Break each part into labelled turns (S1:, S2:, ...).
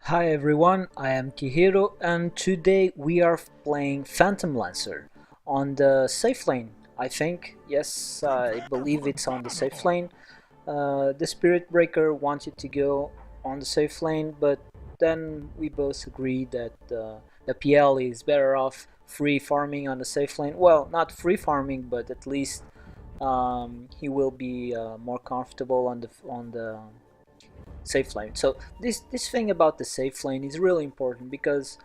S1: Hi everyone, I am Kihiru and today we are playing Phantom Lancer on the safe lane. I think, yes, I believe it's on the safe lane. The Spirit Breaker wanted to go on the safe lane, but then we both agreed that the PL is better off free farming on the safe lane. Well, not free farming, but at least he will be more comfortable on the safe lane. So this thing about the safe lane is really important because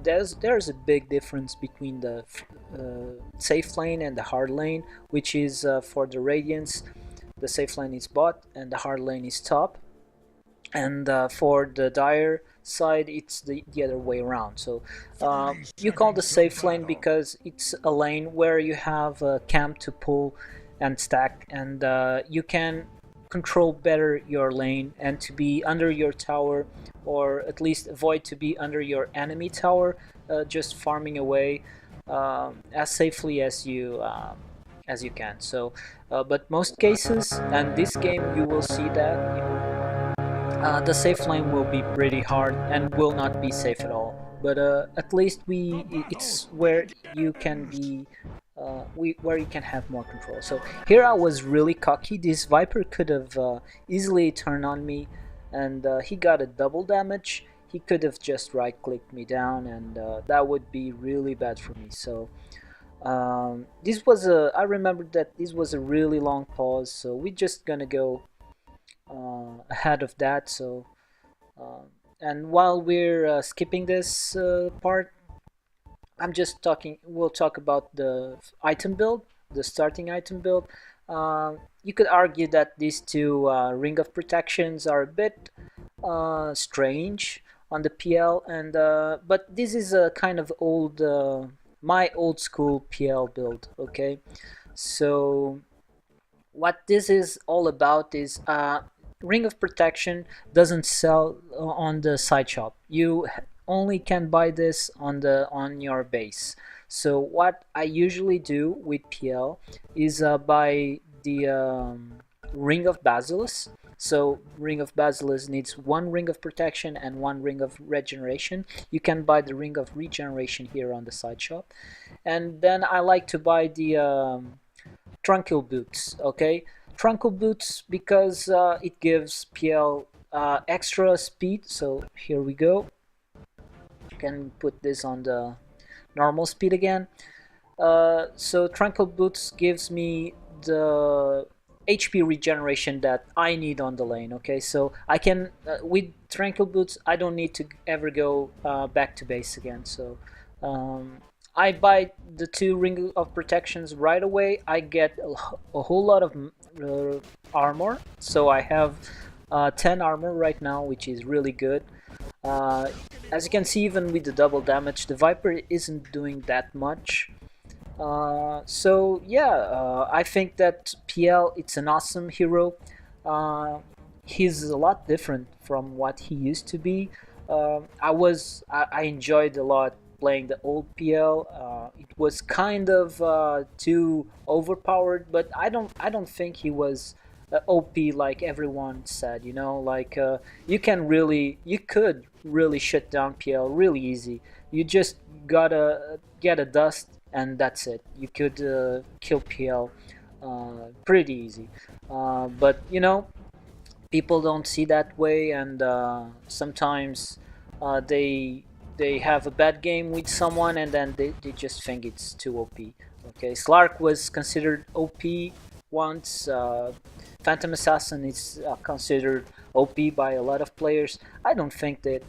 S1: there's a big difference between the safe lane and the hard lane, which is for the Radiance, the safe lane is bot and the hard lane is top, and for the Dire side it's the other way around. So you call the safe lane because it's a lane where you have a camp to pull and stack, and you can control better your lane and to be under your tower, or at least avoid to be under your enemy tower, just farming away as safely as you can. So but most cases, and this game you will see that the safe lane will be pretty hard and will not be safe at all. But at least it's where you can be, where you can have more control. So here I was really cocky. This Viper could have easily turned on me, and he got a double damage. He could have just right clicked me down, and that would be really bad for me. So this was I remember that this was a really long pause, so we're just gonna go ahead of that. So and while we're skipping this part, I'm just talking. We'll talk about the item build, the starting item build. You could argue that these two ring of protections are a bit strange on the PL, and but this is a kind of old, my old school PL build. Okay, so what this is all about is ring of protection doesn't sell on the side shop. You only can buy this on your base. So what I usually do with PL is buy the ring of Basilisk. So ring of Basilisk needs one ring of protection and one ring of regeneration. You can buy the ring of regeneration here on the side shop, and then I like to buy the Tranquil boots. Okay, Tranquil boots because it gives PL extra speed. So here we go. Can put this on the normal speed again. So Tranquil boots gives me the HP regeneration that I need on the lane. Okay, so I can with Tranquil boots I don't need to ever go back to base again. So I buy the two ring of protections right away. I get a whole lot of armor, so I have 10 armor right now, which is really good. uh, as you can see, even with the double damage, the Viper isn't doing that much. So yeah, I think that PL, it's an awesome hero. uh, he's a lot different from what he used to be. I enjoyed a lot playing the old PL. It was kind of too overpowered, but I don't think he was OP like everyone said. Like you could really shut down PL really easy. You just gotta get a dust and that's it. You could kill PL pretty easy. But people don't see that way, and sometimes they have a bad game with someone and then they just think it's too OP. Okay, Slark was considered OP once. Phantom Assassin is considered OP by a lot of players. I don't think that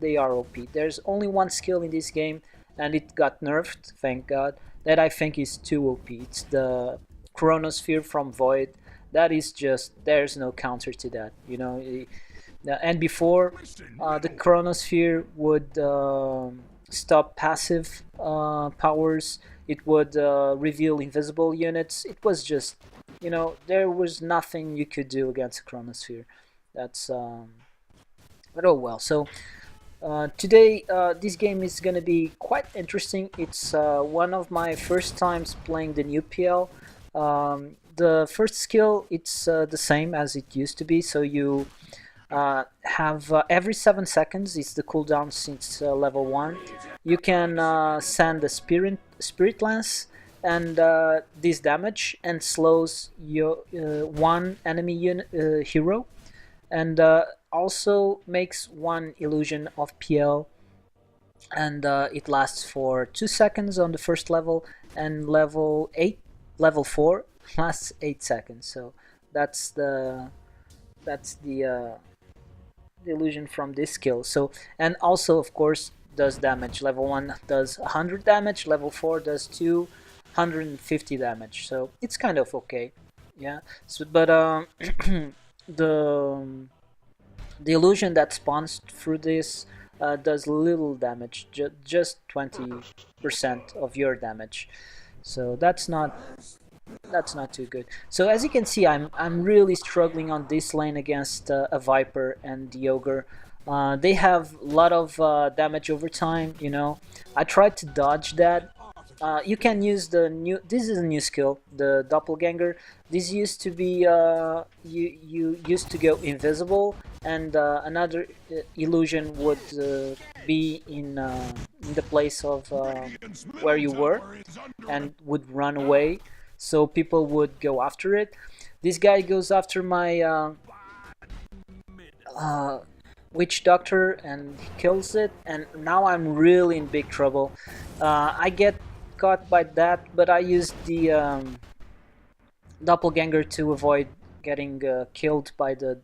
S1: they are OP. There's only one skill in this game, and it got nerfed, thank God, that I think is too OP. It's the Chronosphere from Void. That is just, there's no counter to that. And before, the Chronosphere would stop passive powers. It would reveal invisible units. It was just, there was nothing you could do against Chronosphere. That's but oh well. So today, this game is gonna be quite interesting. It's one of my first times playing the new PL. The first skill, it's the same as it used to be. So have every 7 seconds is the cooldown since level 1. You can send a spirit lance, and this damage and slows your one enemy hero, and also makes one illusion of PL, and it lasts for 2 seconds on the first level, and level 4 lasts 8 seconds. So that's the illusion from this skill. So, and also of course does damage. Level 1 does 100 damage, level 4 does 250 damage. So it's kind of okay. Yeah. So, but the the illusion that spawns through this does little damage, just 20% of your damage. So that's not too good. So as you can see, I'm really struggling on this lane against a Viper and the Ogre. They have a lot of damage over time. I tried to dodge that. You can use this is a new skill, the doppelganger. This used to be you used to go invisible, and another illusion would be in the place of where you were, and would run away, so people would go after it. This guy goes after my uh, witch doctor, and he kills it, and now I'm really in big trouble. I get caught by that, but I used the doppelganger to avoid getting killed by the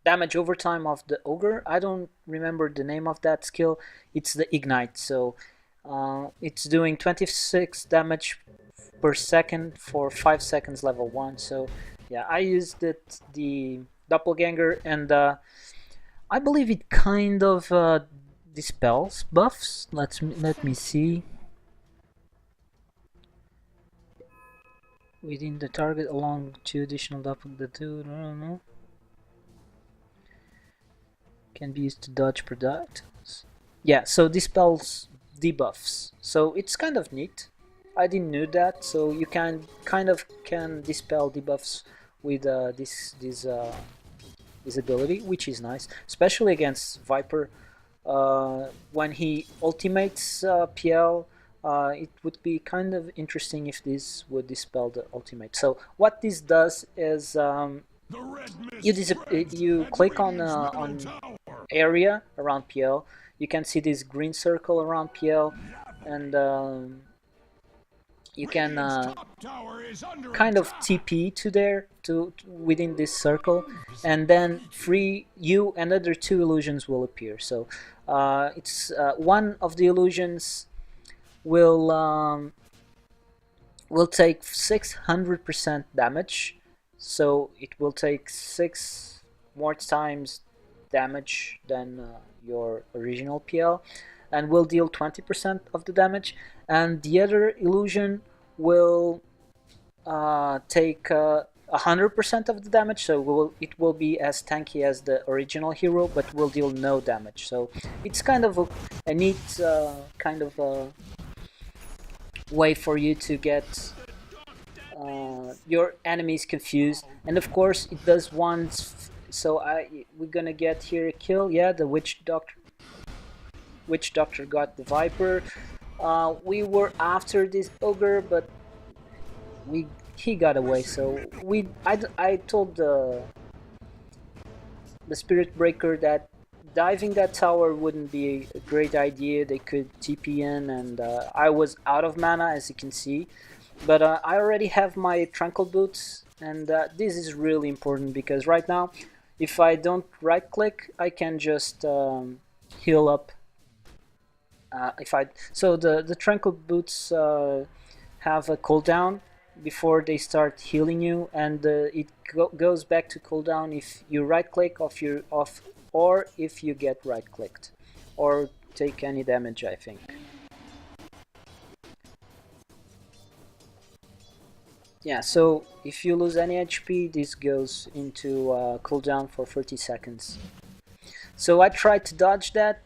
S1: damage overtime of the ogre. I don't remember the name of that skill. It's the ignite. So it's doing 26 damage per second for 5 seconds level 1. So yeah, I used the doppelganger, and I believe it kind of dispels buffs. Let me see. Within the target along 2 additional the 2, I don't know. Can be used to dodge projectiles. Yeah, so dispels debuffs. So it's kind of neat. I didn't know that. So you can dispel debuffs with this ability, which is nice, especially against Viper. When he ultimates PL, it would be kind of interesting if this would dispel the ultimate. So what this does is you click on area around PL. You can see this green circle around PL, and you can kind of TP to there to within this circle, and then you and other 2 illusions will appear. So it's one of the illusions will take 600% damage, so it will take 6 more times damage than your original PL, and will deal 20% of the damage. And the other illusion will take 100% of the damage, so it will be as tanky as the original hero, but will deal no damage. So it's kind of a neat kind of way for you to get your enemies confused. And of course it does once. So we're gonna get here a kill. Yeah, the witch doctor got the Viper. We were after this ogre, but he got away. So I told the spirit breaker that diving that tower wouldn't be a great idea. They could TP in, and I was out of mana, as you can see. But I already have my tranquil boots, and this is really important, because right now, if I don't right click, I can just heal up. So the tranquil boots have a cooldown before they start healing you, and it goes back to cooldown if you right click or if you get right clicked or take any damage, I think. Yeah, so if you lose any HP, this goes into cooldown for 30 seconds. So I tried to dodge that.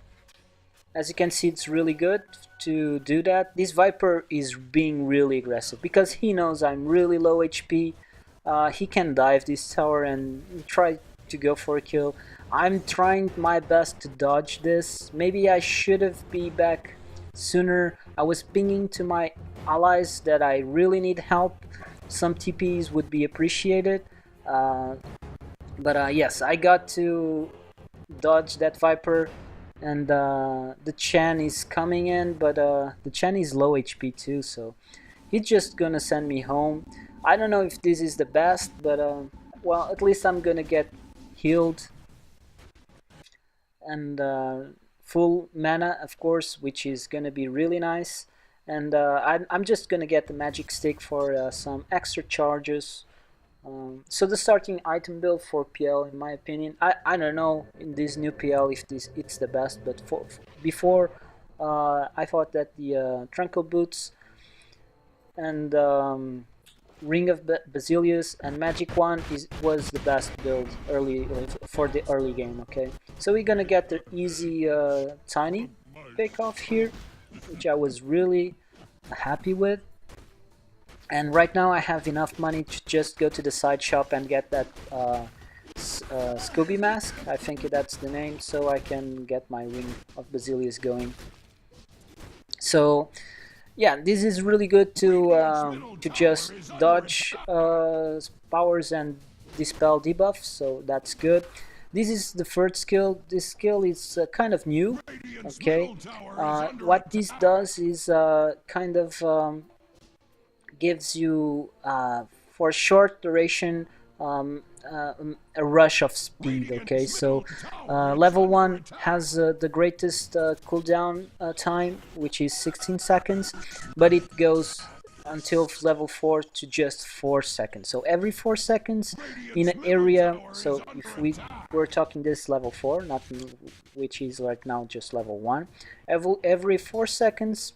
S1: As you can see, it's really good to do that. This Viper is being really aggressive because he knows I'm really low HP. he can dive this tower and try to go for a kill. I'm trying my best to dodge this. Maybe I should have been back sooner. I was pinging to my allies that I really need help. Some TPs would be appreciated. But yes, I got to dodge that Viper, and the Chen is coming in, but the Chen is low HP too, so he's just gonna send me home. I don't know if this is the best, but well, at least I'm gonna get healed and full mana, of course, which is gonna be really nice. And I'm just gonna get the magic stick for some extra charges. So the starting item build for PL, in my opinion, I don't know in this new PL if it's the best, but before I thought that the Tranquil Boots and Ring of Basilius and Magic Wand was the best build early for the early game. Okay, so we're gonna get the easy tiny pick off here, which I was really happy with. And right now I have enough money to just go to the side shop and get that Scooby mask, I think that's the name, so I can get my Ring of Basilius going. So yeah, this is really good to just dodge powers and dispel debuffs, so that's good. This is the third skill. This skill is kind of new, okay? What this does is kind of gives you for short duration a rush of speed. Okay, so level 1 has the greatest cooldown time, which is 16 seconds, but it goes until level 4 to just 4 seconds. So every 4 seconds in an area, so if we're talking this level 4, not which is right now just level 1, every 4 seconds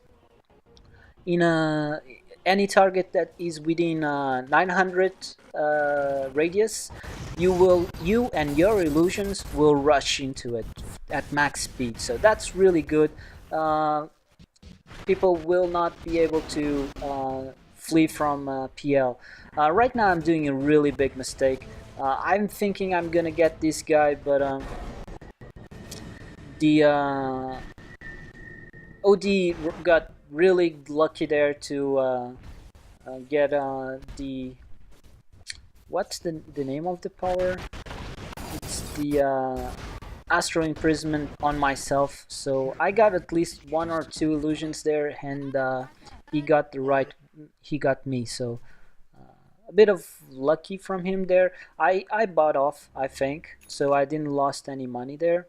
S1: in any target that is within 900 radius, you and your illusions will rush into it at max speed. So that's really good. People will not be able to flee from PL. Right now I'm doing a really big mistake. I'm thinking I'm gonna get this guy, but the OD got really lucky there to get the what's the name of the power? It's the Astral Imprisonment on myself, so I got at least 1 or 2 illusions there, and he got me, so a bit of lucky from him there. I bought off, I think, so I didn't lost any money there.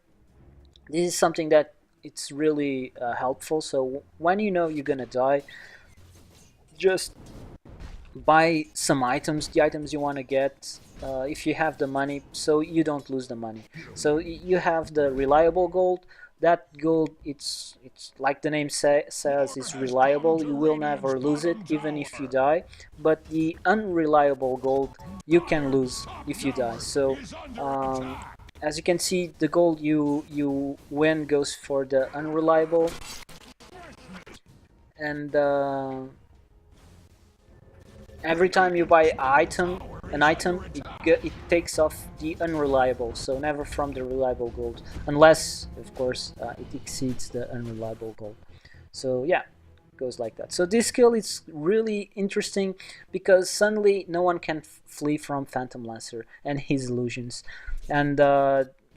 S1: This is something that it's really helpful, so when you know you're gonna die, just buy some items, the items you want to get, if you have the money, so you don't lose the money. So you have the reliable gold. That gold, it's like the name says, is reliable. You will never lose it even if you die. But the unreliable gold, you can lose if you die. So as you can see, the gold you win goes for the unreliable, and every time you buy an item, it takes off the unreliable, so never from the reliable gold, unless of course it exceeds the unreliable gold. So yeah, it goes like that. So this skill is really interesting because suddenly no one can flee from Phantom Lancer and his illusions. And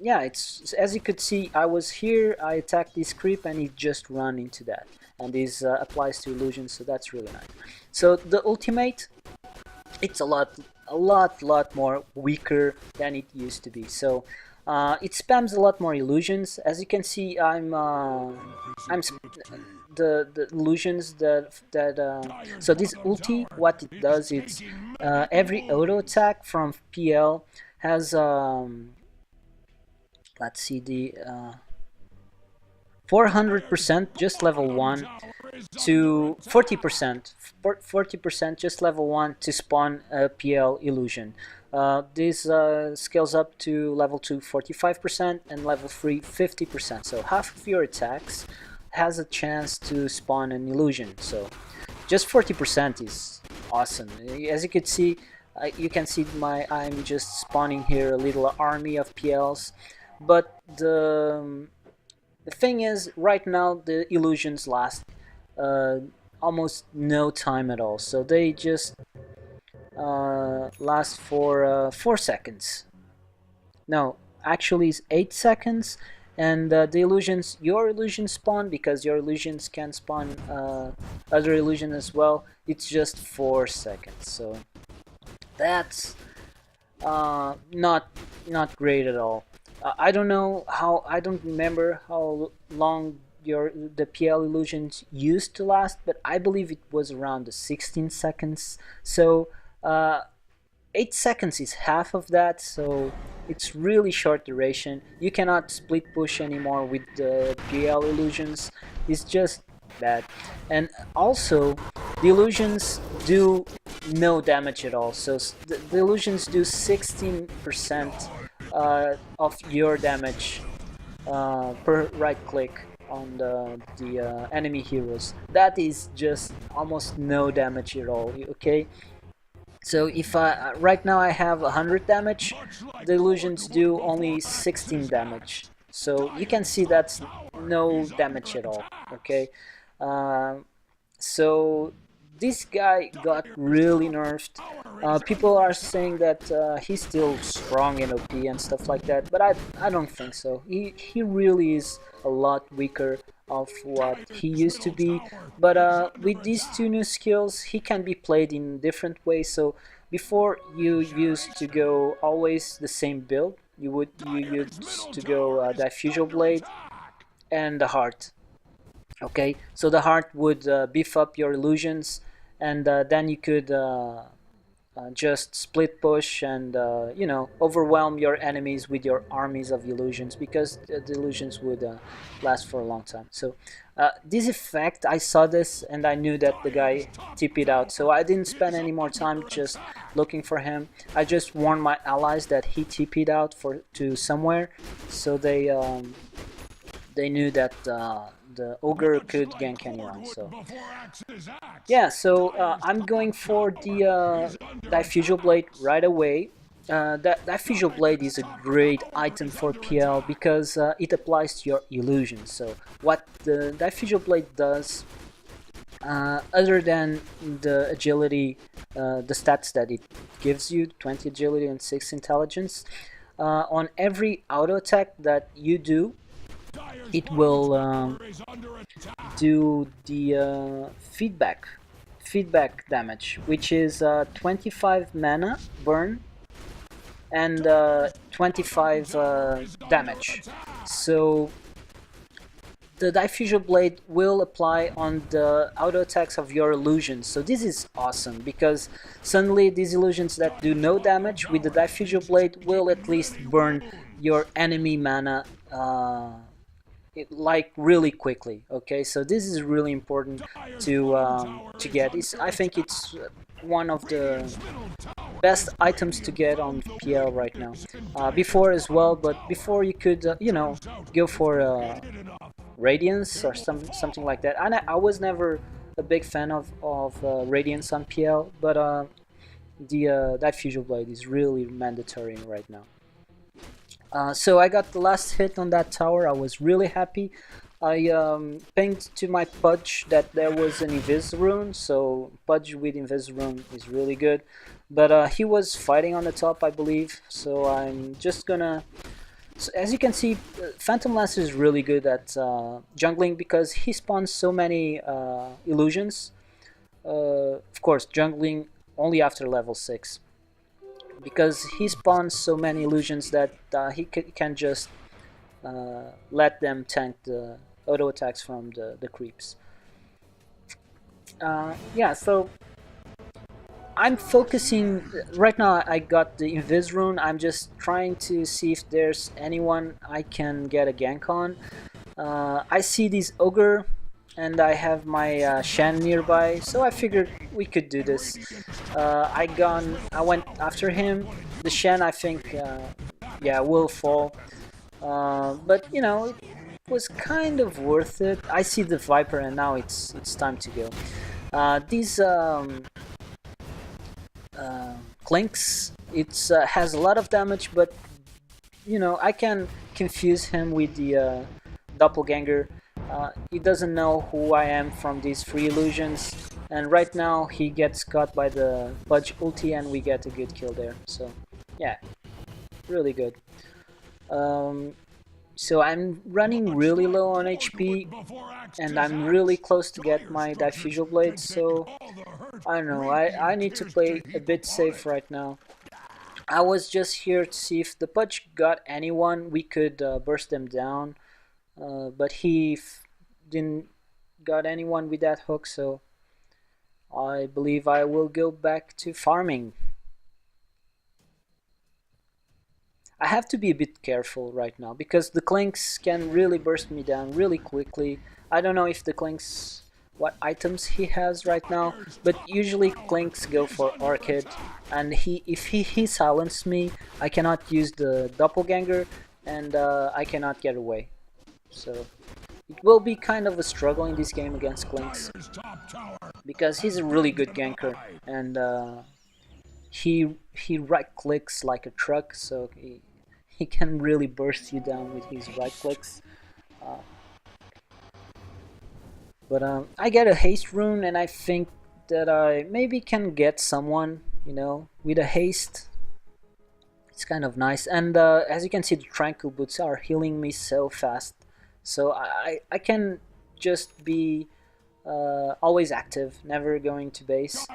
S1: yeah, it's, as you could see, I was here, I attacked this creep and he just ran into that, and this applies to illusions, so that's really nice. So the ultimate, it's a lot more weaker than it used to be. So it spams a lot more illusions. As you can see, the illusions so this ulti, what it does, it's every auto attack from PL has let's see, the 400% just level 1 to 40% just level 1 to spawn a PL illusion. This scales up to level 2 45% and level 3 50%. So half of your attacks has a chance to spawn an illusion. So just 40% is awesome. As you can see, You can see I'm just spawning here a little army of PLs, but the thing is, right now the illusions last uh, almost no time at all, so they just last for 4 seconds. No, actually it's 8 seconds, and the illusions, your illusions spawn, because your illusions can spawn other illusions as well, it's just 4 seconds, so that's not great at all. I don't know how, I don't remember how long the PL illusions used to last, but I believe it was around the 16 seconds. So uh, 8 seconds is half of that, so it's really short duration. You cannot split push anymore with the PL illusions. It's just bad. And also, the illusions do no damage at all. So the illusions do 16% of your damage per right click on the enemy heroes. That is just almost no damage at all. Okay, so if right now I have 100 damage, the illusions do only 16 damage. So you can see that's no damage at all. Okay, uh, so this guy got really nerfed. People are saying that he's still strong in OP and stuff like that, but I don't think so. He really is a lot weaker of what he used to be. But with these two new skills, he can be played in different ways. So before, you used to go always the same build. You used to go Diffusal Blade and the Heart. Okay, so the Heart would beef up your illusions, and then you could just split push and overwhelm your enemies with your armies of illusions, because the illusions would last for a long time. So this effect, I saw this and I knew that the guy TP'd out, so I didn't spend any more time just looking for him. I just warned my allies that he TP'd out to somewhere, so they knew that the ogre could gank anyone. So yeah, so I'm going for the Diffusal Blade right away. That Diffusal Blade is a great item for PL because it applies to your illusions. So what the Diffusal Blade does, other than the agility, the stats that it gives you, 20 agility and 6 intelligence, on every auto attack that you do, it will do the feedback damage, which is 25 mana burn and 25 damage. So the Diffusal Blade will apply on the auto attacks of your illusions. So this is awesome, because suddenly these illusions that do no damage with the Diffusal Blade will at least burn your enemy mana like really quickly. Okay, so this is really important to get. I think it's one of the best items to get on PL right now. Before as well, but before you could go for Radiance or something like that. And I was never a big fan of Radiance on PL, but the Diffusal Blade is really mandatory right now. So I got the last hit on that tower. I was really happy. I pinged to my Pudge that there was an Invis rune, so Pudge with Invis rune is really good. But he was fighting on the top, I believe, so I'm just gonna... So as you can see, Phantom Lancer is really good at jungling because he spawns so many illusions. Of course, jungling only after level 6. Because he spawns so many illusions that he can just let them tank the auto attacks from the creeps. Yeah, so I'm focusing right now. I got the Invis rune. I'm just trying to see if there's anyone I can get a gank on. I see this ogre and I have my Shen nearby, so I figured we could do this. I went after him. The Shen, I think, yeah, will fall, but you know, it was kind of worth it. I see the Viper, and now it's time to go. These Clinks, it has a lot of damage, but you know, I can confuse him with the doppelganger. He doesn't know who I am from these free illusions, and right now he gets caught by the Pudge ulti and we get a good kill there. So yeah, really good. Um, so I'm running really low on HP and I'm really close to get my diffusal blade, so I don't know, I need to play a bit safe right now. I was just here to see if the Pudge got anyone, we could burst them down, but he didn't got anyone with that hook, so I believe I will go back to farming. I have to be a bit careful right now because the Clinks can really burst me down really quickly. I don't know if the Clinks, what items he has right now, but usually Clinks go for Orchid, and if he silenced me, I cannot use the doppelganger, and I cannot get away. So it will be kind of a struggle in this game against Clinks because he's a really good ganker, and he right clicks like a truck, so he can really burst you down with his right clicks. Uh, but I get a haste rune, and I think that I maybe can get someone, you know, with a haste. It's kind of nice, and as you can see, the tranquil boots are healing me so fast, so I can just be always active, never going to base.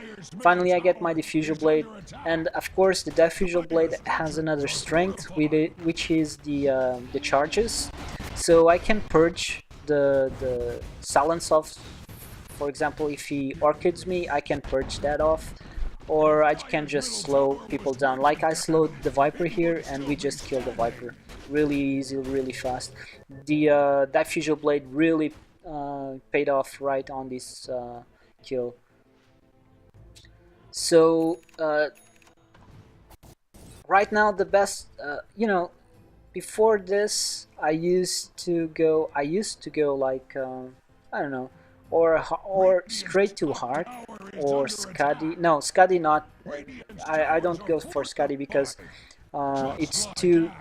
S1: Finally I get my diffusal blade, and of course the diffusal blade has another strength with it, which is the charges, so I can purge the silence off. For example, if he orchids me, I can purge that off, or I can just slow people down, like I slowed the Viper here and we just killed the Viper really easy, really fast. The diffusal blade really paid off right on this kill. So right now the best, you know, before this I used to go like I don't know, or straight to hard or Skadi. No, Skadi not. I don't go for Skadi because it's too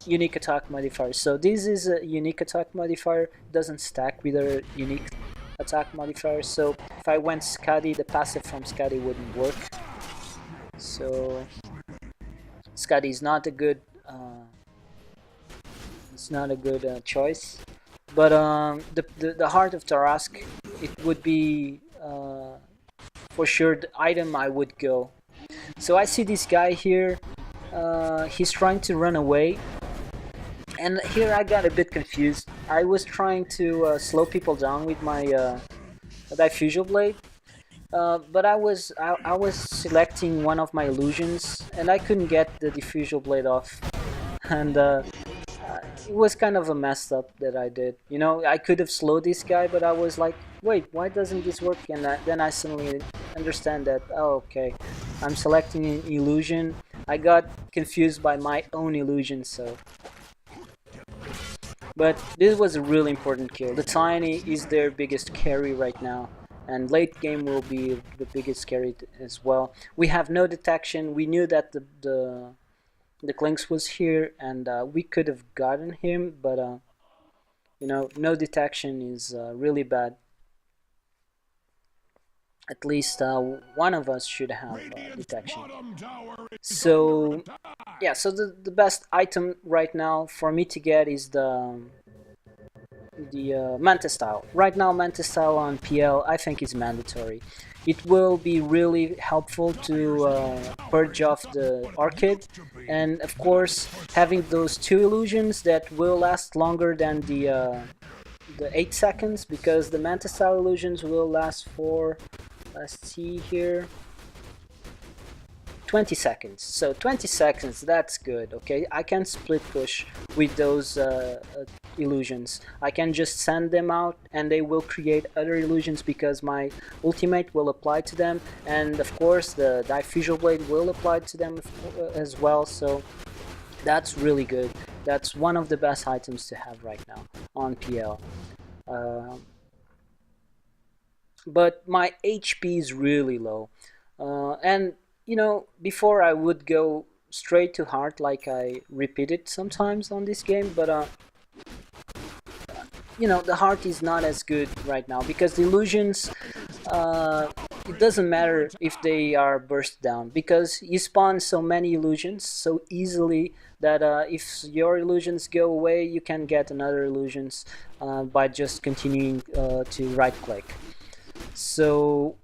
S1: unique attack modifier. So this is a unique attack modifier, doesn't stack with a unique attack modifier. So if I went Skadi, the passive from Skadi wouldn't work. So Skadi is not a good. It's not a good choice. But the Heart of Tarask, it would be for sure the item I would go. So I see this guy here. He's trying to run away, and here I got a bit confused. I was trying to slow people down with my diffusal blade, but I was selecting one of my illusions, and I couldn't get the diffusal blade off, and it was kind of a messed up that I did. You know, I could have slowed this guy, but I was like, wait, why doesn't this work? And then I suddenly understand that, oh, okay, I'm selecting an illusion. I got confused by my own illusion, so. But this was a really important kill. The Tiny is their biggest carry right now, and late game will be the biggest carry as well. We have no detection. We knew that the Clinks was here, and we could have gotten him, but you know, no detection is really bad. At least one of us should have detection. So yeah, so the best item right now for me to get is the Manta Style. Right now Manta Style on PL I think is mandatory. It will be really helpful to purge off the Orchid, and of course having those two illusions that will last longer than the 8 seconds, because the Manta Style illusions will last for, let's see here, 20 seconds. So 20 seconds, that's good. Okay, I can split push with those illusions. I can just send them out and they will create other illusions because my ultimate will apply to them, and of course the diffusal blade will apply to them as well. So that's really good. That's one of the best items to have right now on PL. But my HP is really low, and you know, before I would go straight to heart like I repeated sometimes on this game, but you know, the heart is not as good right now because the illusions, uh, it doesn't matter if they are burst down because you spawn so many illusions so easily that if your illusions go away, you can get another illusions by just continuing to right click. So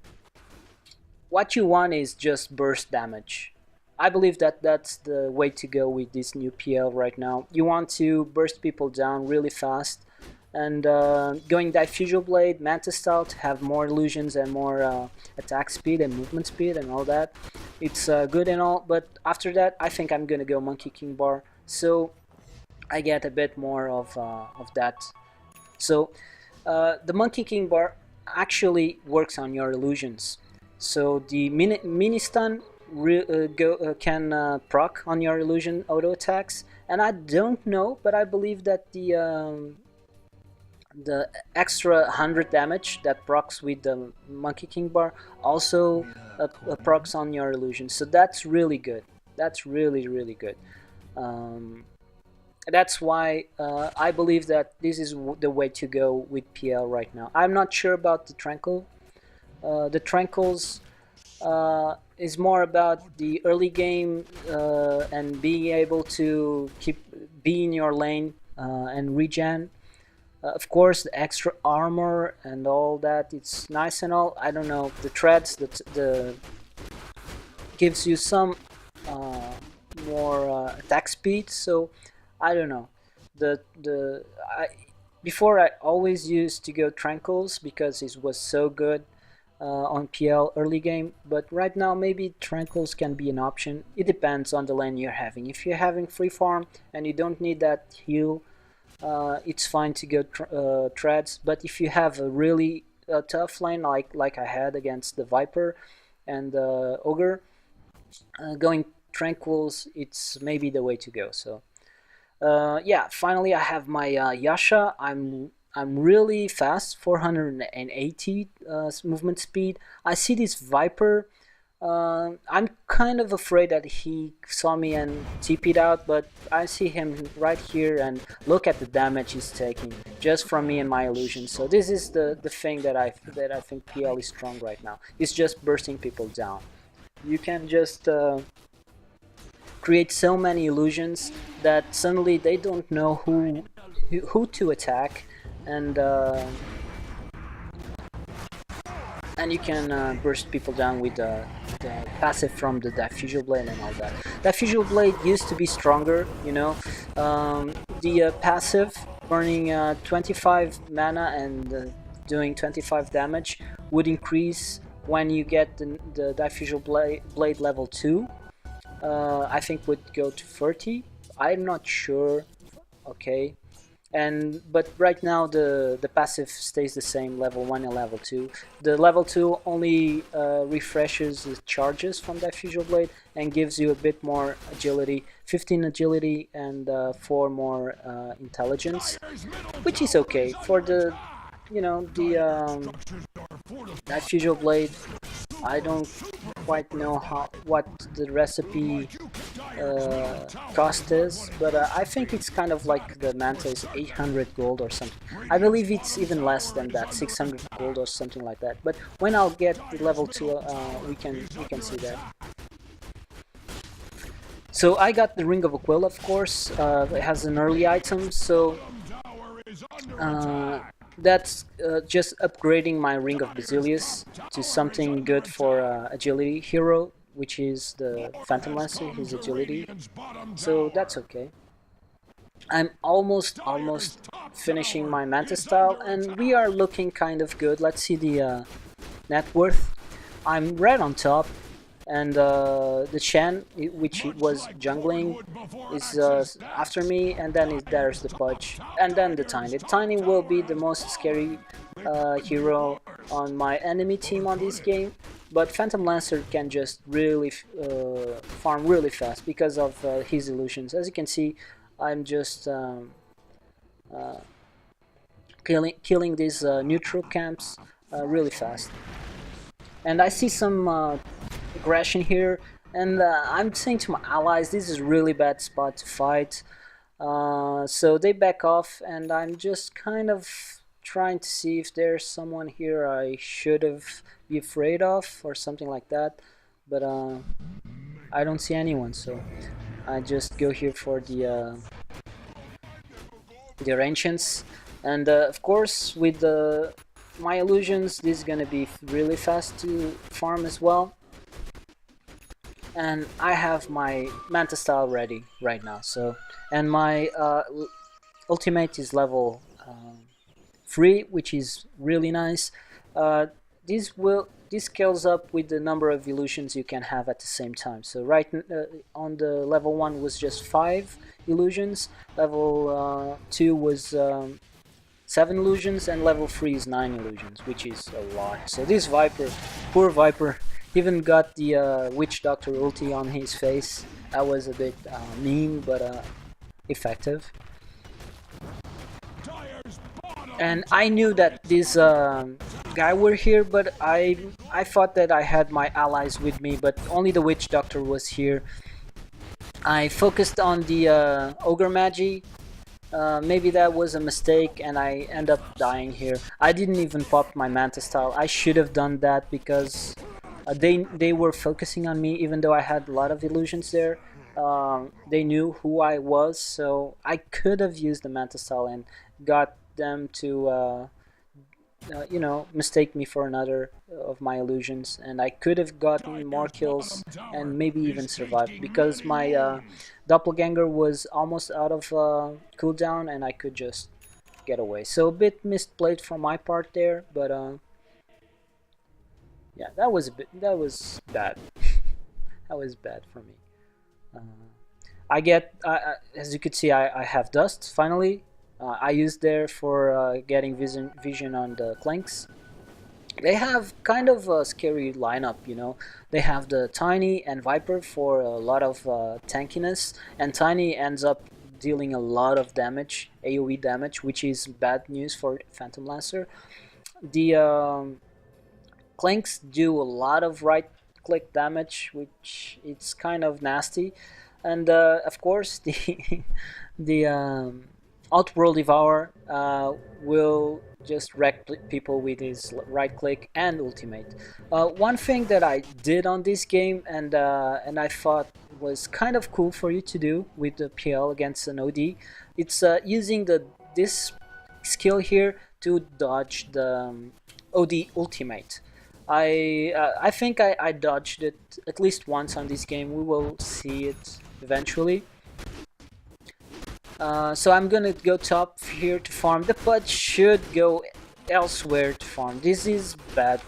S1: what you want is just burst damage. I believe that that's the way to go with this new PL right now. You want to burst people down really fast, and going Diffusal Blade, Manta Style to have more illusions and more attack speed and movement speed and all that. It's good and all, but after that, I think I'm gonna go Monkey King Bar, so I get a bit more of that. So the Monkey King Bar actually works on your illusions. So the mini stun can proc on your illusion auto attacks, and I don't know, but I believe that the extra 100 damage that procs with the Monkey King bar also procs on your illusion. So that's really good. That's really good. Um, that's why I believe that this is the way to go with PL right now. I'm not sure about the Tranquil. The Tranquils is more about the early game and being able to be in your lane and regen. Of course, the extra armor and all that, it's nice and all. I don't know, the treads that the gives you some uh, more attack speed. So I don't know. The I before I always used to go Tranquils because it was so good on PL early game, but right now maybe Tranquils can be an option. It depends on the lane you're having. If you're having free farm and you don't need that heal, it's fine to go treads. But if you have a really tough lane like I had against the Viper and Ogre, going Tranquils, it's maybe the way to go. So yeah, finally I have my Yasha. I'm really fast, 480 movement speed. I see this Viper. I'm kind of afraid that he saw me and TP'd out, but I see him right here and look at the damage he's taking just from me and my illusion. So this is the thing that I think PL is strong right now. It's just bursting people down. You can just create so many illusions that suddenly they don't know who to attack, and you can burst people down with the passive from the Diffusal Blade and all that. Diffusal Blade used to be stronger, you know. The passive burning 25 mana and doing 25 damage would increase when you get the Diffusal Blade level 2. I think would go to 30. I'm not sure. Okay, but right now the passive stays the same, level 1 and level 2. The level 2 only refreshes the charges from Diffusal Blade and gives you a bit more agility, 15 agility and 4 more intelligence, which is okay for the, you know, the Diffusal Blade. I don't quite know what the recipe cost is, but I think it's kind of like the Manta is 800 gold or something. I believe it's even less than that, 600 gold or something like that. But when I'll get the level 2, we can see that. So I got the Ring of Aquila, of course. It has an early item, so that's just upgrading my Ring of Basilius to something good for agility hero, which is the Phantom Lancer, his agility. So that's okay. I'm almost finishing my Manta style, and we are looking kind of good. Let's see the net worth. I'm right on top, and the Shen, which was jungling, is after me, and then there's the Pudge, and then the Tiny. The Tiny will be the most scary hero on my enemy team on this game, but Phantom Lancer can just really farm really fast because of his illusions. As you can see, I'm just uh, killing these neutral camps really fast. And I see some aggression here, and I'm saying to my allies, this is a really bad spot to fight. So they back off, and I'm just kind of trying to see if there's someone here I should have be afraid of or something like that, but I don't see anyone, so I just go here for the ancients, and of course with my illusions, this is gonna be really fast to farm as well. And I have my Manta style ready right now, so and my ultimate is level 3, which is really nice. This scales up with the number of illusions you can have at the same time. So right on the level 1 was just 5 illusions, level 2 was 7 illusions, and level 3 is 9 illusions, which is a lot. So this Viper, poor Viper, even got the Witch Doctor ulti on his face. That was a bit mean, but effective. And I knew that this guy were here, but I thought that I had my allies with me, but only the Witch Doctor was here. I focused on the Ogre Magi. Maybe that was a mistake and I end up dying here. I didn't even pop my Manta style. I should have done that because they were focusing on me, even though I had a lot of illusions there. They knew who I was, so I could have used the Manta style and got them to you know, mistake me for another of my illusions, and I could have gotten more kills and maybe even survived because my doppelganger was almost out of cooldown and I could just get away. So a bit misplayed from my part there, but yeah, that was bad. That was bad for me. I get, as you could see, I have dust finally. I used there for getting vision on the Clanks. They have kind of a scary lineup, you know. They have the Tiny and Viper for a lot of tankiness, and Tiny ends up dealing a lot of damage, AoE damage, which is bad news for Phantom Lancer. The Clanks do a lot of right-click damage, which it's kind of nasty, and of course the Outworld Devour will just wreck people with his right click and ultimate. One thing that I did on this game and I thought was kind of cool for you to do with the PL against an OD, it's using this skill here to dodge the OD ultimate. I think I dodged it at least once on this game. We will see it eventually. So I'm gonna go top here to farm. The Pudge should go elsewhere to farm. This is bad.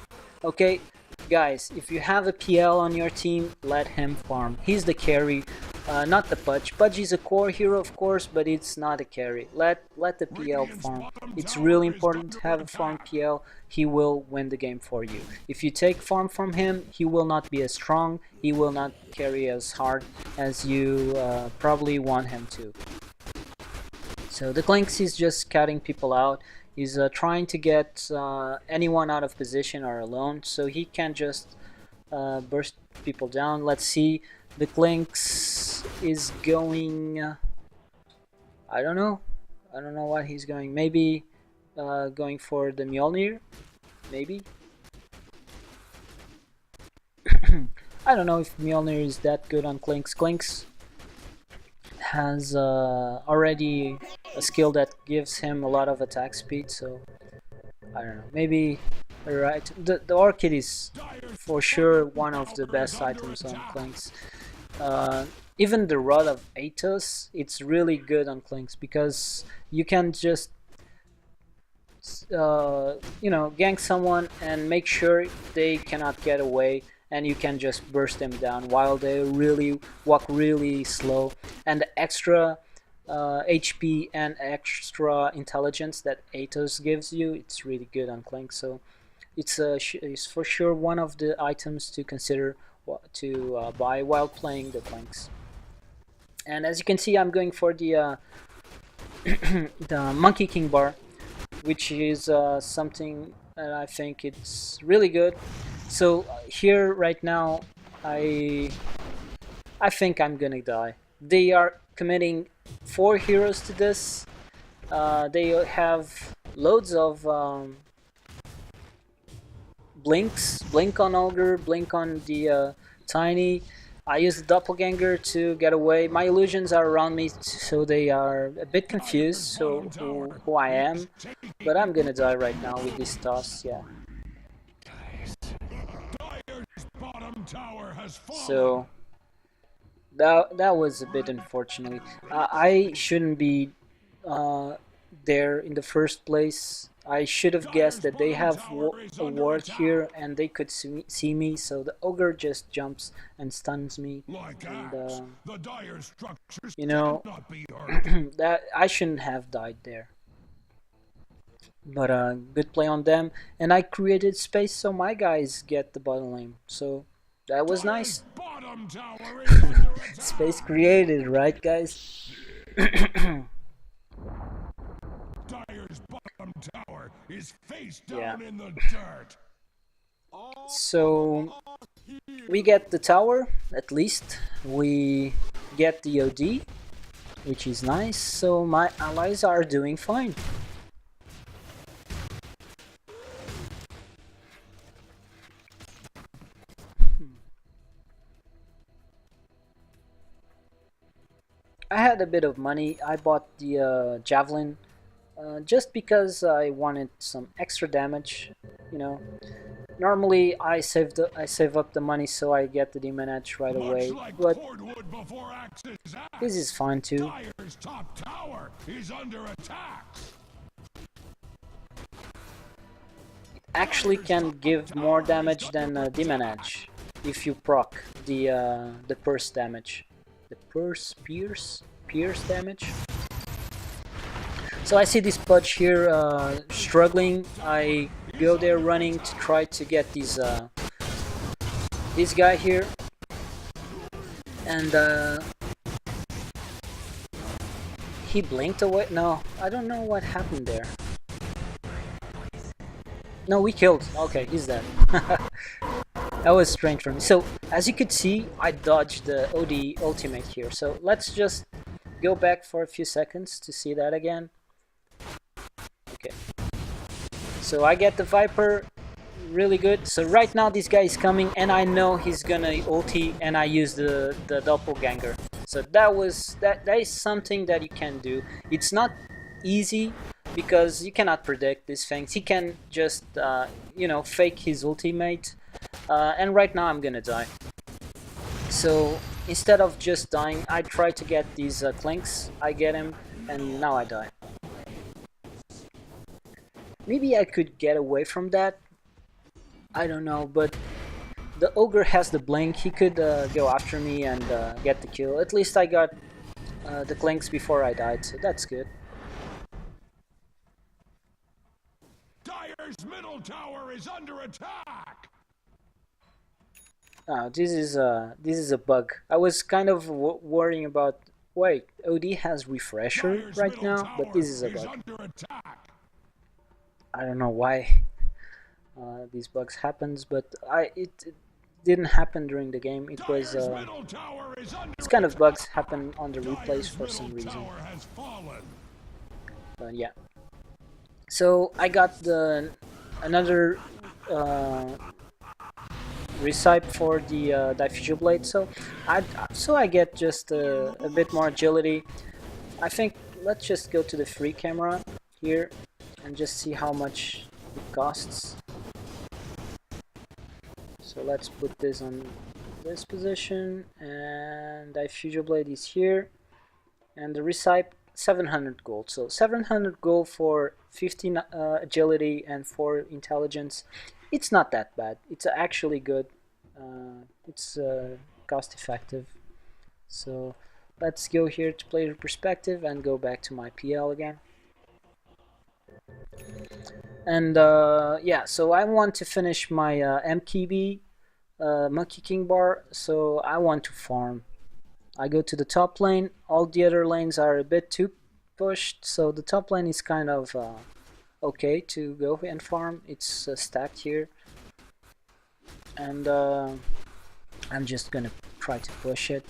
S1: Okay, guys, if you have a PL on your team, let him farm. He's the carry, not the Pudge. Pudge is a core hero, of course, but it's not a carry. Let the PL farm. It's really important to have a farm PL. He will win the game for you. If you take farm from him, he will not be as strong. He will not carry as hard as you probably want him to. So the Clanks is just cutting people out. He's trying to get anyone out of position or alone, so he can just burst people down. Let's see. The Clanks is going. I don't know what he's going. Maybe going for the Mjolnir. Maybe. I don't know if Mjolnir is that good on Clanks. Clanks has already a skill that gives him a lot of attack speed, so I don't know, maybe right. The Orchid is for sure one of the best items on Clanks. Even the Rod of Athos, it's really good on Clanks because you can just you know, gank someone and make sure they cannot get away, and you can just burst them down while they really walk really slow. And the extra HP and extra intelligence that Athos gives you, it's really good on Clank. So it's for sure one of the items to consider to buy while playing the Clanks. And as you can see, I'm going for the the Monkey King bar, which is something that I think it's really good. So here right now I think I'm gonna die. They are committing 4 heroes to this. They have loads of blinks. Blink on Ogre, blink on the Tiny. I use the doppelganger to get away. My illusions are around me, so they are a bit confused, so who I am. But I'm gonna die right now with this toss, yeah. So that was a bit unfortunate. I shouldn't be there in the first place. I should have guessed that they have a ward here and they could see me, so the ogre just jumps and stuns me. And you know, that I shouldn't have died there. But good play on them, and I created space so my guys get the bottom lane. So that was nice. Space created, right, guys?
S2: Bottom tower is face down
S1: Yeah.
S2: in the dirt.
S1: So we get the tower, at least. We get the OD, which is nice. So my allies are doing fine. I had a bit of money. I bought the javelin just because I wanted some extra damage, you know. Normally I save up the money so I get the demon edge right away, but this is fine too.
S2: Dire's top tower is under attack.
S1: Actually can give more damage than demon edge if you proc the purse damage, the pierce damage. So I see this Pudge here struggling. I go there running to try to get these this guy here, and he blinked away. No, I don't know what happened there. No, we killed. Okay, he's dead. That was strange for me. So as you could see, I dodged the OD ultimate here. So let's just go back for a few seconds to see that again. Okay. So I get the Viper, really good. So right now this guy is coming and I know he's gonna ulti and I use the doppelganger. So that is something that you can do. It's not easy because you cannot predict these things. He can just you know, fake his ultimate. And right now I'm gonna die. So instead of just dying, I try to get these clinks. I get him and now I die. Maybe I could get away from that. I don't know, but the ogre has the blink. He could go after me and get the kill. At least I got the clinks before I died, so that's good.
S2: Dire's middle tower is under attack.
S1: Oh, this is a bug. I was kind of worrying about. Wait, OD has refresher
S2: Dire's
S1: right
S2: middle
S1: now,
S2: tower
S1: but this is a
S2: is
S1: bug.
S2: under attack.
S1: I don't know why these bugs happens, but it didn't happen during the game. It was
S2: Dire's middle tower is under
S1: this kind of
S2: attack.
S1: bugs happen on the replays
S2: Dire's
S1: for some
S2: middle
S1: reason.
S2: tower has fallen.
S1: But yeah. So I got another recipe for the diffusion blade. So I get just a bit more agility. I think let's just go to the free camera here and just see how much it costs. So let's put this on this position, and diffusion blade is here, and the recipe 700 gold. So 700 gold for 15 agility and 4 intelligence. It's not that bad. It's actually good. It's cost effective. So let's go here to player perspective and go back to my PL again. And yeah, so I want to finish my MKB Monkey King bar, so I want to farm. I go to the top lane. All the other lanes are a bit too pushed, so the top lane is kind of okay to go and farm. It's stacked here, and I'm just gonna try to push it.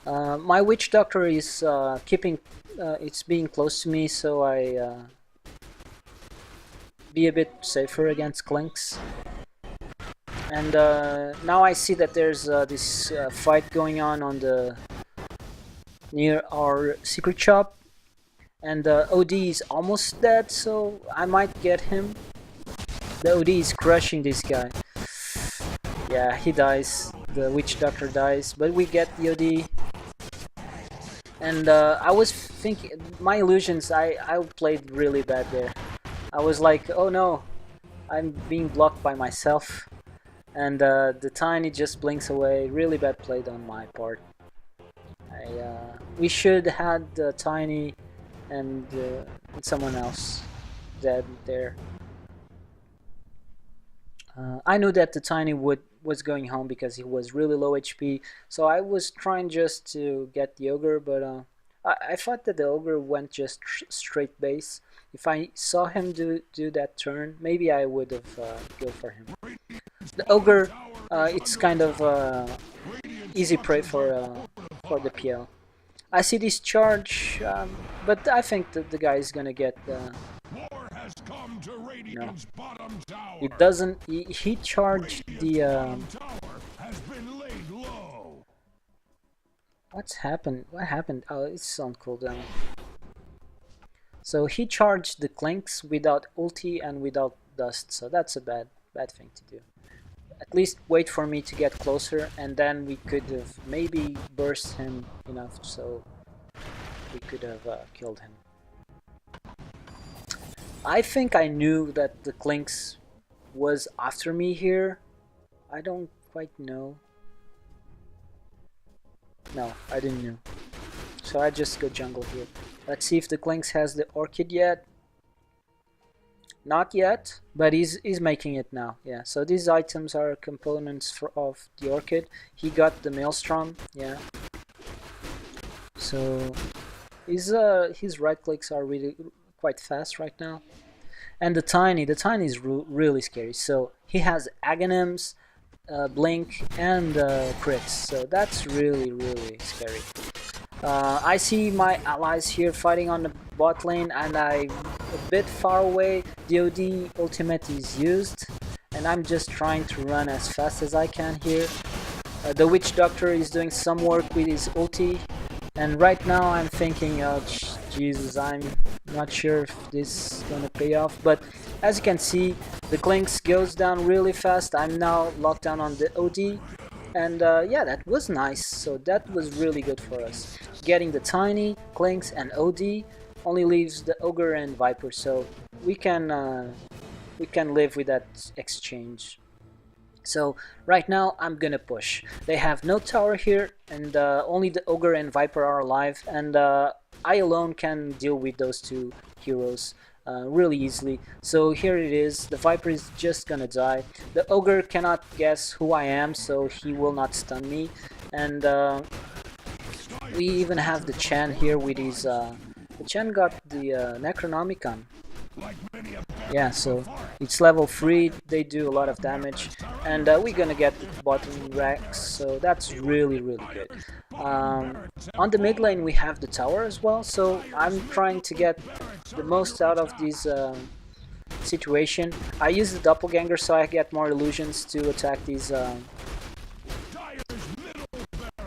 S1: My witch doctor is keeping it's being close to me, so I be a bit safer against Clinks. And now I see that there's this fight going on the near our secret shop, and OD is almost dead, so I might get him. The OD is crushing this guy. Yeah, he dies. The witch doctor dies, but we get the OD. And I was thinking, my illusions, I played really bad there. I was like, oh no, I'm being blocked by myself. And the tiny just blinks away. Really bad play on my part. We should had tiny and someone else dead there. I knew that the tiny was going home because he was really low HP, so I was trying just to get the ogre, but I thought that the ogre went just straight base. If I saw him do that turn, maybe I would have go for him. The ogre, it's kind of easy prey for the PL. I see this charge, but I think that the guy is gonna get. No, it doesn't. He charged the. What's happened? What happened? Oh, it's on cooldown. So he charged the Clinks without ulti and without dust. So that's a bad thing to do. At least wait for me to get closer, and then we could have maybe burst him enough so we could have killed him. I think I knew that the Clinks was after me here. I don't quite know. No, I didn't know. So I just go jungle here. Let's see if the Clinks has the Orchid yet. Not yet, but he's making it now. Yeah, so these items are components of the Orchid. He got the Maelstrom, yeah. So his right clicks are really quite fast right now. And the tiny is really scary. So he has Aghanims, Blink, and crits. So that's really scary. I see my allies here fighting on the bot lane, and I'm a bit far away. The OD ultimate is used, and I'm just trying to run as fast as I can here. The witch doctor is doing some work with his ulti, and right now I'm thinking, oh Jesus, I'm not sure if this is gonna pay off. But as you can see, the Clinks goes down really fast. I'm now locked down on the OD. And yeah, that was nice. So that was really good for us. Getting the tiny, Clinks, and OD only leaves the ogre and viper. So we can live with that exchange. So right now I'm gonna push. They have no tower here, and only the ogre and viper are alive. And I alone can deal with those two heroes. Really easily. So here it is. The viper is just gonna die. The ogre cannot guess who I am, so he will not stun me. And we even have the Chen here with his. The Chen got the Necronomicon. Yeah, so it's level 3. They do a lot of damage, and we're gonna get the bottom Rex. So that's really good. On the mid lane we have the tower as well, so I'm trying to get the most out of this situation. I use the doppelganger so I get more illusions to attack these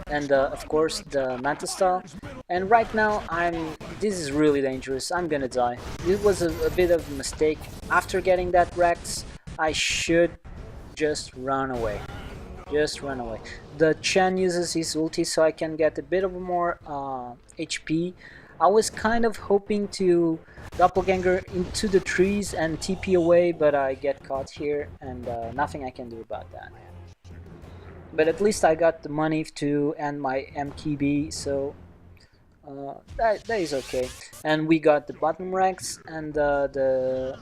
S1: and of course the Manta style. And right now this is really dangerous. I'm gonna die. It was a bit of a mistake. After getting that Rex, I should just run away. Just run away. The Chen uses his ulti so I can get a bit of more HP. I was kind of hoping to doppelganger into the trees and TP away, but I get caught here, and nothing I can do about that. But at least I got the money to end my MKB, so that is okay. And we got the bottom Rex and the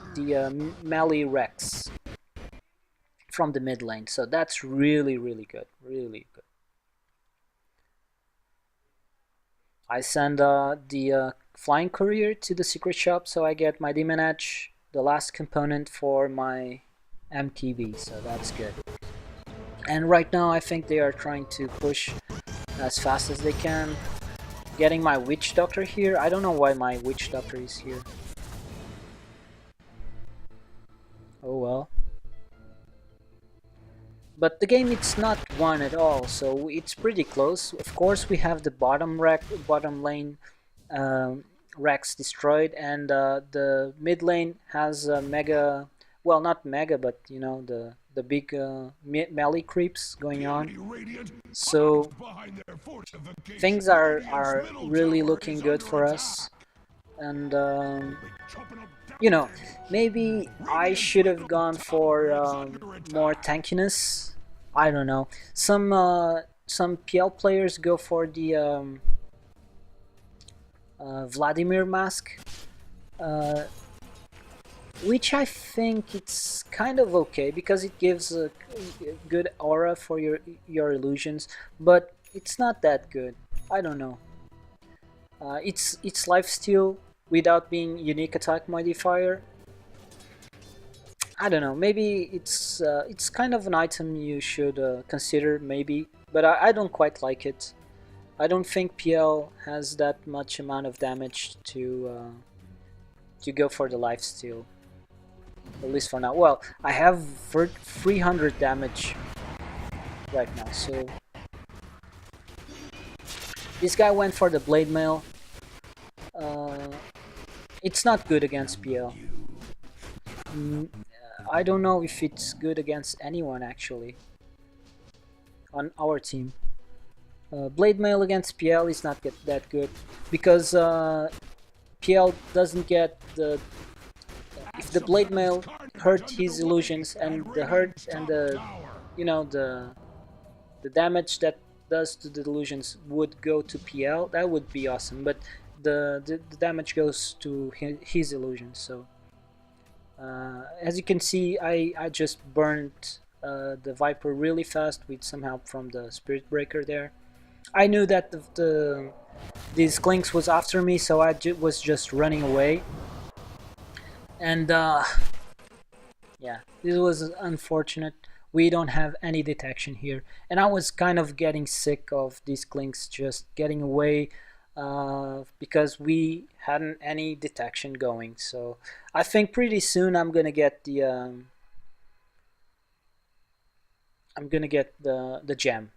S1: melee Rex from the mid lane, so that's really good, really good. I send the flying courier to the secret shop, so I get my demon edge, the last component for my MTV, so that's good. And right now I think they are trying to push as fast as they can. Getting my witch doctor here. I don't know why my witch doctor is here. Oh well. But the game, it's not won at all, so it's pretty close. Of course, we have the bottom lane Rex destroyed, and the mid lane has mega, well, not mega, but you know, the big melee creeps going on. So things are really looking good for us, and you know, maybe I should have gone for more tankiness. I don't know. Some PL players go for the Vladimir mask, uh, which I think it's kind of okay because it gives a good aura for your illusions, but it's not that good. I don't know. It's lifesteal without being unique attack modifier. I don't know. Maybe it's kind of an item you should consider, maybe, but I don't quite like it. I don't think PL has that much amount of damage to go for the lifesteal, at least for now. Well, I have 300 damage right now, so this guy went for the blade mail. Uh, it's not good against PL. I don't know if it's good against anyone actually on our team. Blade mail against PL is not that good because PL doesn't get the, if the blade mail hurt his illusions and the hurt and the, you know, the damage that does to the illusions would go to PL, that would be awesome, but the damage goes to his illusions. So as you can see, I just burned the Viper really fast with some help from the Spirit Breaker there. I knew that these Clinks was after me, so I was just running away. And yeah, this was unfortunate. We don't have any detection here. And I was kind of getting sick of these Clinks just getting away because we hadn't any detection going. So I think pretty soon I'm gonna get the gem.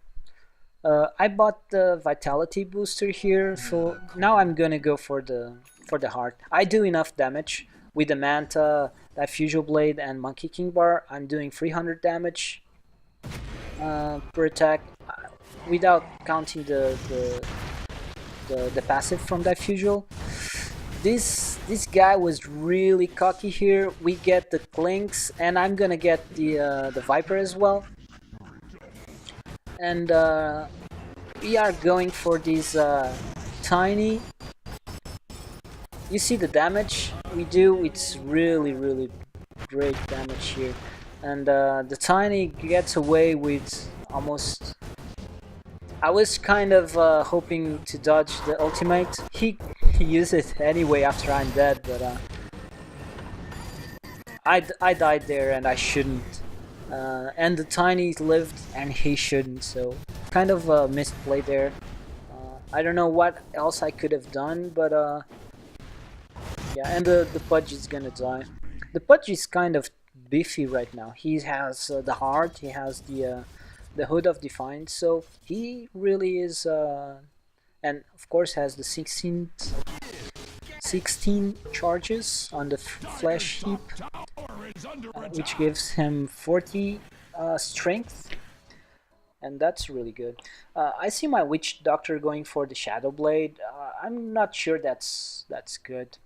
S1: I bought the vitality booster here, so now I'm gonna go for the heart. I do enough damage with the Manta, Diffusal Blade, and Monkey King Bar. I'm doing 300 damage per attack, without counting the passive from Diffusal. This guy was really cocky here. We get the Clinks, and I'm gonna get the Viper as well. And we are going for these tiny. You see the damage we do? It's really great damage here. And the tiny gets away with almost. I was kind of hoping to dodge the ultimate. He used it anyway after I'm dead, but I died there and I shouldn't. And the tiny lived and he shouldn't, so kind of a misplay there. I don't know what else I could have done, but yeah, and the Pudge is gonna die. The Pudge is kind of beefy right now. He has the heart, he has the Hood of Defiance, so he really is, and of course has the 16 charges on the flesh heap, which gives him 40 strength, and that's really good. I see my Witch Doctor going for the Shadow Blade. I'm not sure that's good.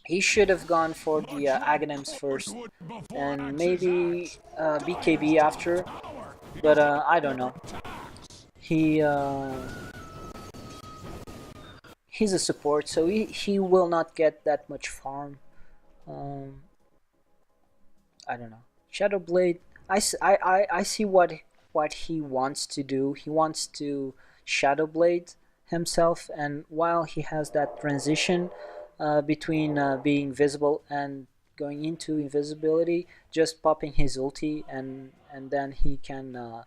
S1: He should have gone for the Aghanims first, and maybe BKB after, but I don't know. He's a support, so he will not get that much farm. I don't know. Shadow Blade. I see what he wants to do. He wants to Shadow Blade himself, and while he has that transition between being visible and going into invisibility, just popping his ulti, and then he can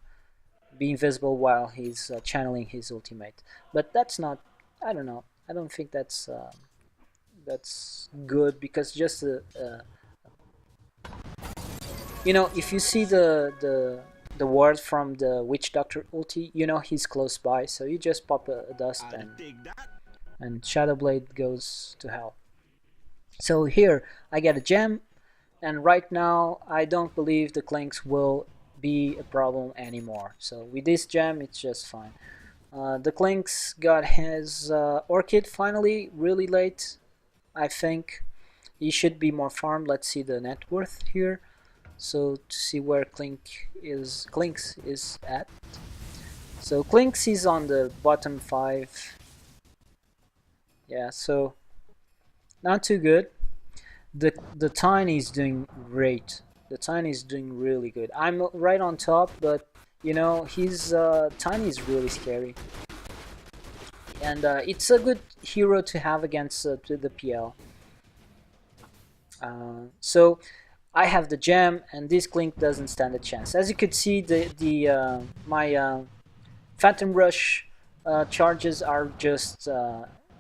S1: be invisible while he's channeling his ultimate. But that's not. I don't know. I don't think that's good because just you know, if you see the ward from the Witch Doctor ulti, you know he's close by, so you just pop a dust and Shadow Blade goes to hell. So here I get a gem, and right now I don't believe the Clinks will be a problem anymore. So with this gem, it's just fine. The Clinks got his Orchid finally, really late. I think he should be more farmed. Let's see the net worth here. So to see where Clinks is at. So Clinks is on the bottom 5. Yeah, so not too good. The Tiny is doing great. The Tiny is doing really good. I'm right on top, but you know his Tiny is really scary, and it's a good hero to have against the PL. So I have the gem, and this Clink doesn't stand a chance. As you could see, my Phantom Rush charges are just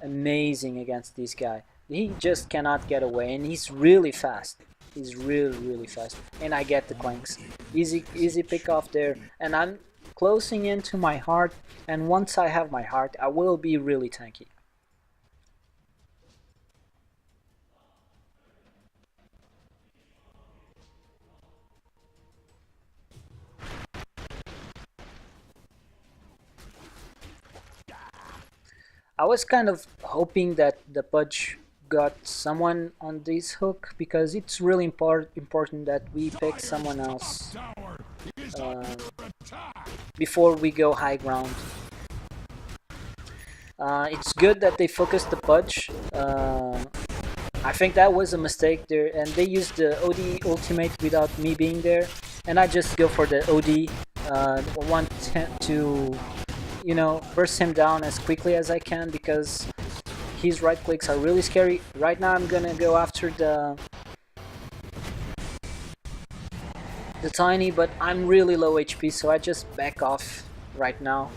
S1: amazing against this guy. He just cannot get away, and he's really fast. He's really fast, and I get the Clinks. Easy pick off there, and I'm closing into my heart, and once I have my heart, I will be really tanky. I was kind of hoping that the Pudge got someone on this hook because it's really important that we pick someone else before we go high ground. It's good that they focused the Pudge. I think that was a mistake there, and they used the OD ultimate without me being there, and I just go for the OD. Want to, you know, burst him down as quickly as I can because his right clicks are really scary. Right now I'm gonna go after the Tiny, but I'm really low HP, so I just back off right now,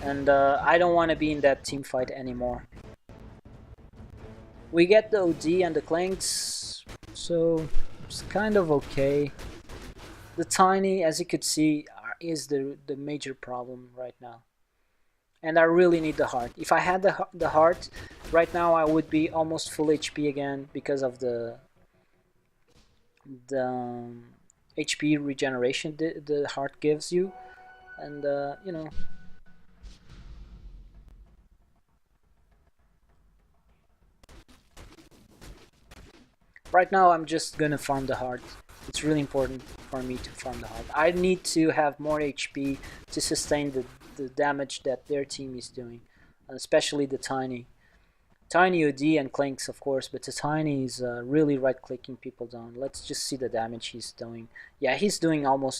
S1: and I don't want to be in that team fight anymore. We get the OD and the Clanks, so it's kind of okay. The Tiny, as you could see, is the major problem right now. And I really need the heart. If I had the heart, right now I would be almost full HP again because of the HP regeneration the heart gives you, and you know. Right now I'm just gonna farm the heart. It's really important for me to farm the heart. I need to have more HP to sustain the damage that their team is doing, especially the Tiny. Tiny OD and Clinks, of course, but the Tiny is really right-clicking people down. Let's just see the damage he's doing. Yeah, he's doing over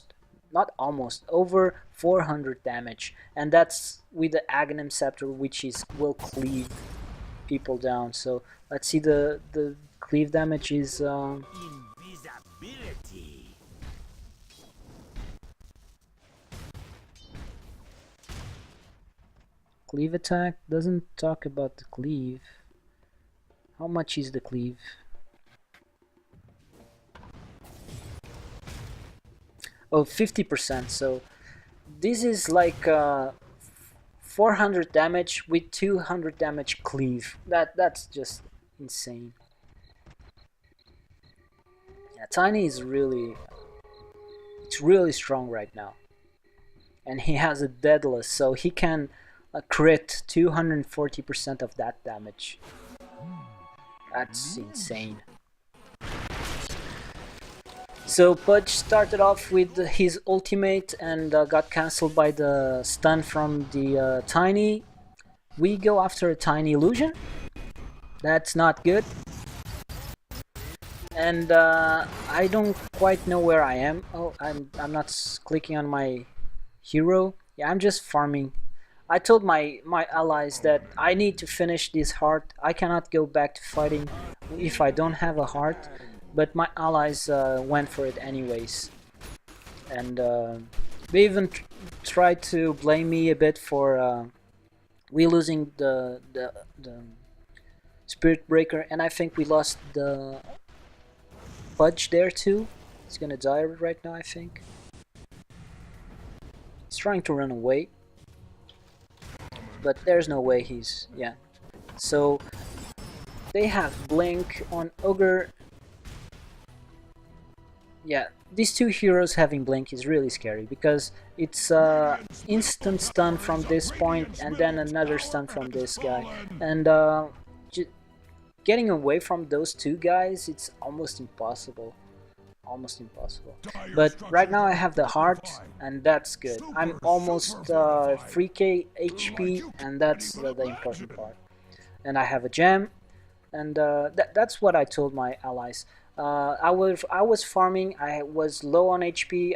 S1: 400 damage, and that's with the Aghanim Scepter, which will cleave people down. So let's see the cleave damage is. Invisibility. Cleave attack doesn't talk about the cleave. How much is the cleave? Oh, 50%. So this is like 400 damage with 200 damage cleave. That's just insane. Yeah, Tiny is really strong right now, and he has a deadless, so he can crit 240% of that damage. That's insane. So Pudge started off with his ultimate and got cancelled by the stun from the Tiny. We go after a Tiny illusion. That's not good. And I don't quite know where I am. Oh, I'm not clicking on my hero. Yeah, I'm just farming. I told my allies that I need to finish this heart. I cannot go back to fighting if I don't have a heart, but my allies went for it anyways, and they even tried to blame me a bit for we losing the Spirit Breaker, and I think we lost the Fudge there too. He's gonna die right now, I think. He's trying to run away, but there's no way he's... yeah. So they have Blink on Ogre. Yeah, these two heroes having Blink is really scary because it's instant stun from this point and then another stun from this guy, and getting away from those two guys, it's almost impossible. Almost impossible. But right now I have the heart, and that's good. I'm almost 3k HP, and that's the important part. And I have a gem, and that's what I told my allies. I was farming. I was low on HP.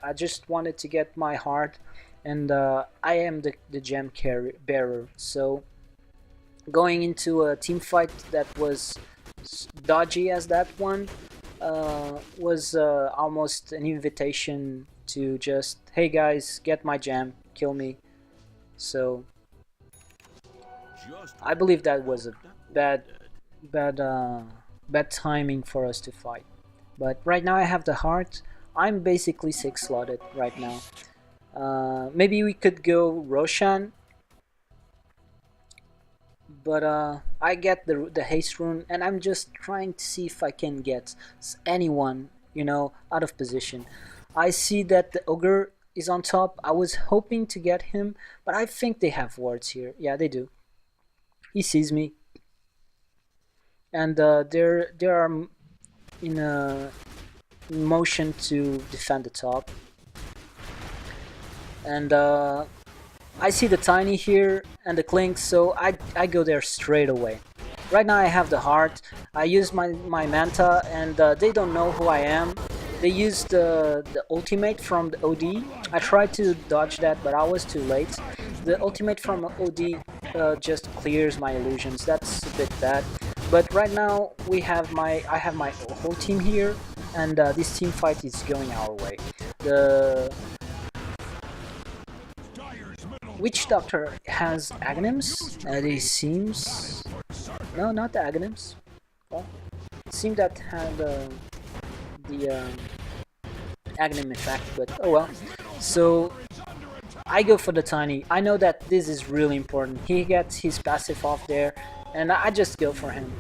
S1: I just wanted to get my heart, and I am the gem bearer. So going into a team fight that was dodgy as that one was almost an invitation to just, hey guys, get my gem, kill me. So I believe that was a bad timing for us to fight. But right now I have the heart. I'm basically 6 slotted right now. Maybe we could go Roshan, but I get the haste rune, and I'm just trying to see if I can get anyone, you know, out of position. I see that the Ogre is on top. I was hoping to get him, but I think they have wards here. Yeah, they do. He sees me, and they are in a motion to defend the top, and I see the Tiny here and the Clink, so I go there straight away. Right now I have the heart. I use my Manta, and they don't know who I am. They used the ultimate from the OD. I tried to dodge that, but I was too late. The ultimate from OD just clears my illusions. That's a bit bad. But right now I have my whole team here, and this team fight is going our way. The Witch Doctor has Aghanims, and it seems... no, not the Aghanims. Well, it seemed that had the Aghanim effect, but oh well. So I go for the Tiny. I know that this is really important. He gets his passive off there, and I just go for him.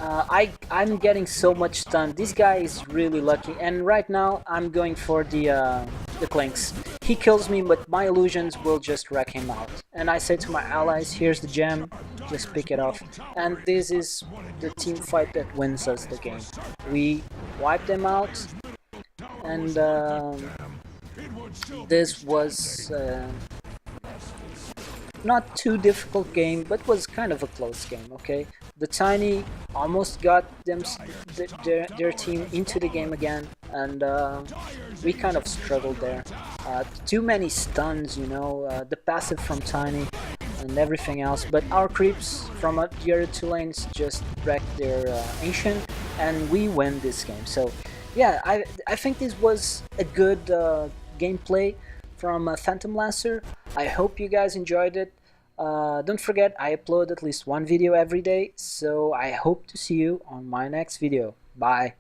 S1: I'm getting so much stun. This guy is really lucky, and right now I'm going for the Clinks. He kills me, but my illusions will just wreck him out. And I say to my allies, here's the gem, just pick it off. And this is the team fight that wins us the game. We wipe them out, and this was not too difficult game, but was kind of a close game, okay? The Tiny almost got their team into the game again, and we kind of struggled there. Too many stuns, you know, the passive from Tiny and everything else, but our creeps from the other two lanes just wrecked their Ancient, and we win this game. So yeah, I think this was a good gameplay from Phantom Lancer. I hope you guys enjoyed it. Don't forget, I upload at least one video every day, so I hope to see you on my next video. Bye!